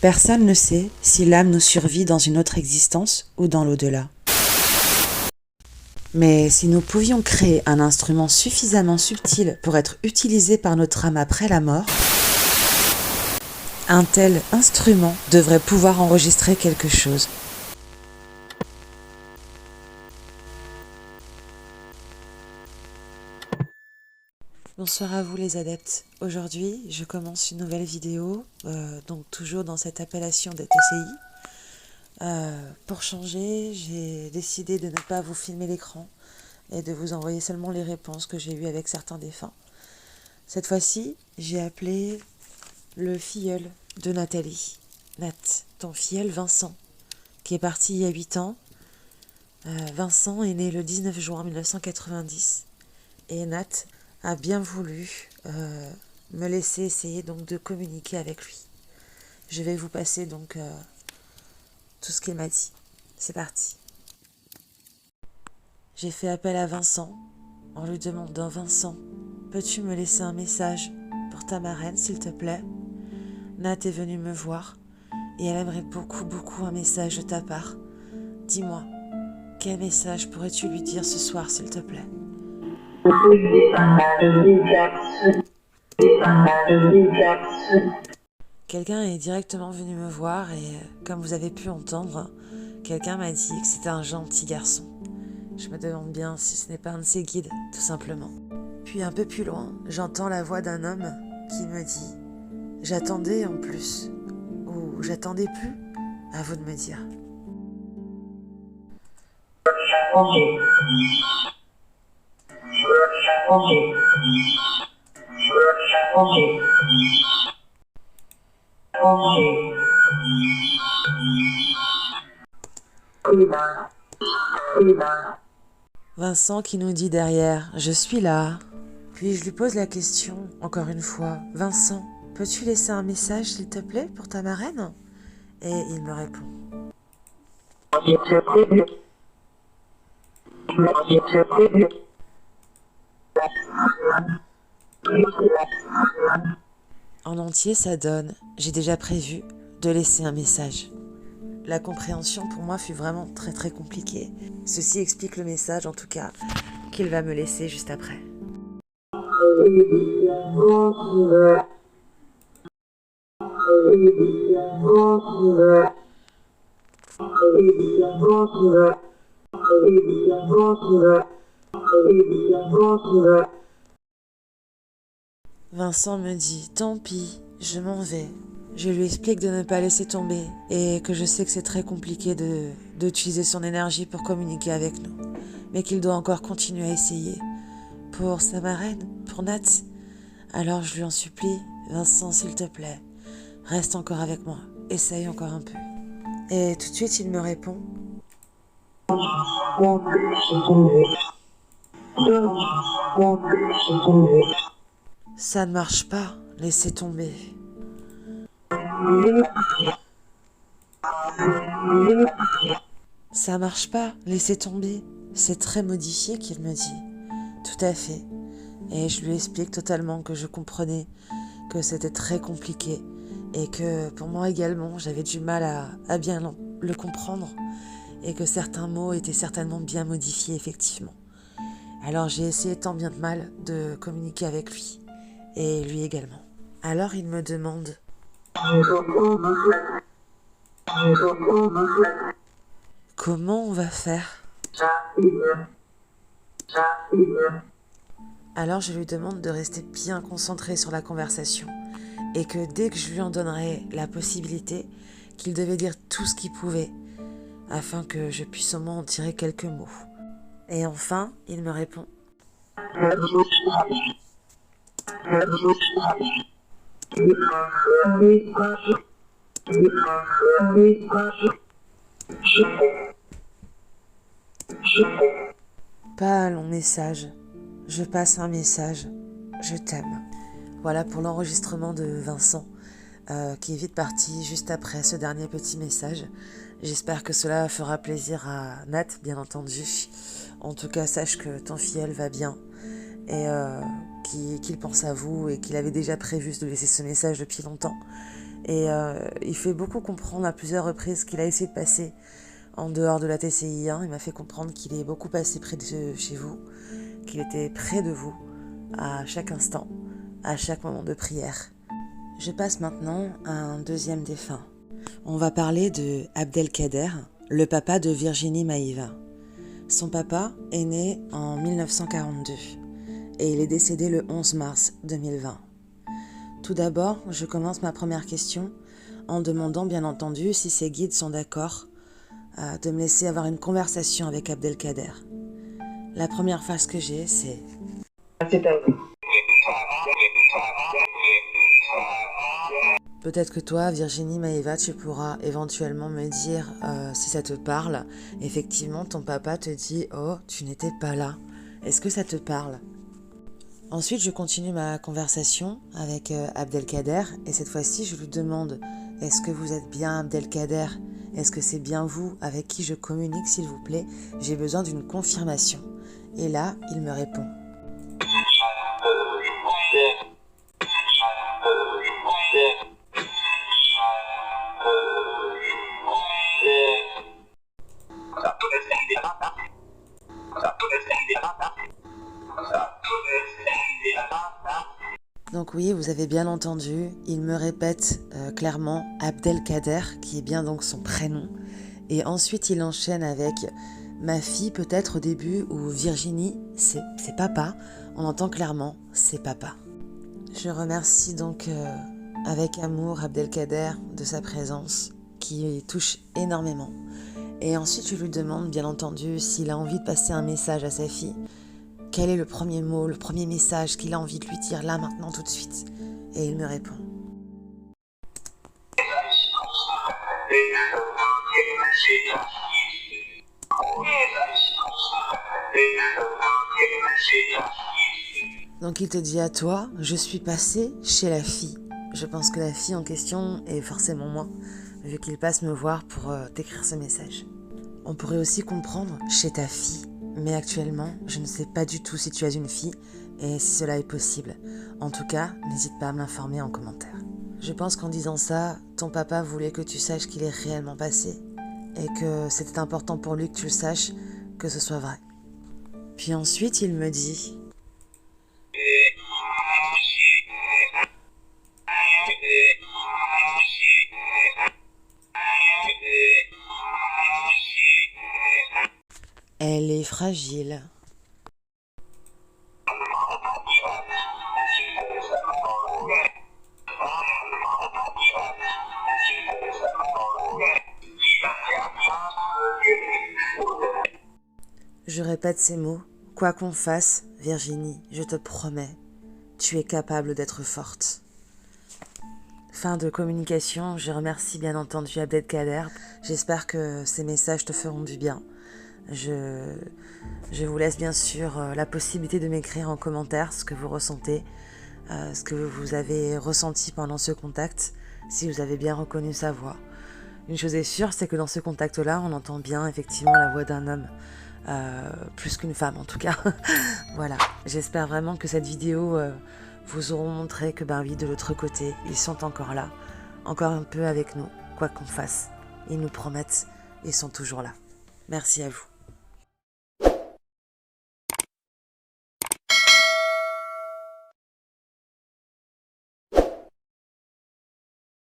Personne ne sait si l'âme nous survit dans une autre existence ou dans l'au-delà. Mais si nous pouvions créer un instrument suffisamment subtil pour être utilisé par notre âme après la mort, un tel instrument devrait pouvoir enregistrer quelque chose. Bonsoir à vous les adeptes. Aujourd'hui, je commence une nouvelle vidéo, donc toujours dans cette appellation des TCI. Pour changer, j'ai décidé de ne pas vous filmer l'écran et de vous envoyer seulement les réponses que j'ai eues avec certains défunts. Cette fois-ci, j'ai appelé le filleul de Nathalie. Nat, ton filleul Vincent, qui est parti il y a 8 ans. Vincent est né le 19 juin 1990 et Nat a bien voulu me laisser essayer donc de communiquer avec lui. Je vais vous passer donc tout ce qu'il m'a dit. C'est parti. J'ai fait appel à Vincent en lui demandant: Vincent, peux-tu me laisser un message pour ta marraine s'il te plaît? Nat est venue me voir et elle aimerait beaucoup un message de ta part. Dis-moi, quel message pourrais-tu lui dire ce soir s'il te plaît? Quelqu'un est directement venu me voir et comme vous avez pu entendre, quelqu'un m'a dit que c'était un gentil garçon. Je me demande bien si ce n'est pas un de ses guides, tout simplement. Puis un peu plus loin, j'entends la voix d'un homme qui me dit: j'attendais en plus, ou j'attendais plus, à vous de me dire. Vincent qui nous dit derrière: je suis là. Puis je lui pose la question, encore une fois: Vincent, peux-tu laisser un message s'il te plaît pour ta marraine? Et il me répond: en entier ça donne: j'ai déjà prévu de laisser un message. La compréhension pour moi fut vraiment très compliquée. Ceci explique le message en tout cas qu'il va me laisser juste après. Vincent me dit: tant pis, je m'en vais. Je lui explique de ne pas laisser tomber et que je sais que c'est très compliqué d'utiliser son énergie pour communiquer avec nous, mais qu'il doit encore continuer à essayer. Pour sa marraine, pour Nat. Alors je lui en supplie: Vincent, s'il te plaît, reste encore avec moi, essaye encore un peu. Et tout de suite il me répond: ça ne marche pas, laissez tomber. Ça marche pas, laissez tomber. C'est très modifié qu'il me dit. Tout à fait. Et je lui explique totalement que je comprenais que c'était très compliqué et que pour moi également j'avais du mal à bien le comprendre et que certains mots étaient certainement bien modifiés effectivement. Alors j'ai essayé tant bien que mal de communiquer avec lui et lui également. Alors il me demande: comment on va faire? Alors je lui demande de rester bien concentré sur la conversation et que dès que je lui en donnerai la possibilité, qu'il devait dire tout ce qu'il pouvait afin que je puisse au moins en tirer quelques mots. Et enfin, il me répond: pas un long message, je passe un message, je t'aime. Voilà pour l'enregistrement de Vincent, qui est vite parti juste après ce dernier petit message. J'espère que cela fera plaisir à Nat, bien entendu. En tout cas, sache que ton filleul va bien et qu'il pense à vous et qu'il avait déjà prévu de laisser ce message depuis longtemps Et il fait beaucoup comprendre à plusieurs reprises qu'il a essayé de passer en dehors de la TCI 1. Il m'a fait comprendre qu'il est beaucoup passé près de chez vous, qu'il était près de vous à chaque instant, à chaque moment de prière. Je passe maintenant à un deuxième défunt. On va parler de Abdelkader, le papa de Virginie Maïva. Son papa est né en 1942 et il est décédé le 11 mars 2020. Tout d'abord, je commence ma première question en demandant bien entendu si ses guides sont d'accord de me laisser avoir une conversation avec Abdelkader. La première phrase que j'ai, c'est « C'est à vous ». Peut-être que toi, Virginie Maïva, tu pourras éventuellement me dire si ça te parle. Effectivement, ton papa te dit « Oh, tu n'étais pas là ». Est-ce que ça te parle ? Ensuite, je continue ma conversation avec Abdelkader et cette fois-ci, je lui demande « Est-ce que vous êtes bien Abdelkader ? Est-ce que c'est bien vous avec qui je communique, s'il vous plaît ? J'ai besoin d'une confirmation. » Et là, il me répond. Donc oui, vous avez bien entendu, il me répète clairement Abdelkader, qui est bien donc son prénom. Et ensuite, il enchaîne avec ma fille, peut-être au début, ou Virginie, c'est papa. On entend clairement, c'est papa. Je remercie donc avec amour Abdelkader de sa présence, qui touche énormément. Et ensuite, je lui demande, bien entendu, s'il a envie de passer un message à sa fille. Quel est le premier mot, le premier message qu'il a envie de lui dire là, maintenant, tout de suite ? Et il me répond. Donc il te dit à toi, je suis passé chez la fille. Je pense que la fille en question est forcément moi, vu qu'il passe me voir pour t'écrire ce message. On pourrait aussi comprendre chez ta fille, mais actuellement, je ne sais pas du tout si tu as une fille et si cela est possible. En tout cas, n'hésite pas à me l'informer en commentaire. Je pense qu'en disant ça, ton papa voulait que tu saches qu'il est réellement passé et que c'était important pour lui que tu le saches, que ce soit vrai. Puis ensuite, il me dit... Elle est fragile. Je répète ces mots. Quoi qu'on fasse, Virginie, je te promets, tu es capable d'être forte. Fin de communication, je remercie bien entendu Abdelkader. J'espère que ces messages te feront du bien. Je vous laisse bien sûr la possibilité de m'écrire en commentaire ce que vous ressentez, ce que vous avez ressenti pendant ce contact, si vous avez bien reconnu sa voix. Une chose est sûre, c'est que dans ce contact-là, on entend bien effectivement la voix d'un homme, plus qu'une femme en tout cas. Voilà, j'espère vraiment que cette vidéo vous aura montré que oui, de l'autre côté, ils sont encore là, encore un peu avec nous, quoi qu'on fasse. Ils nous promettent, ils sont toujours là. Merci à vous.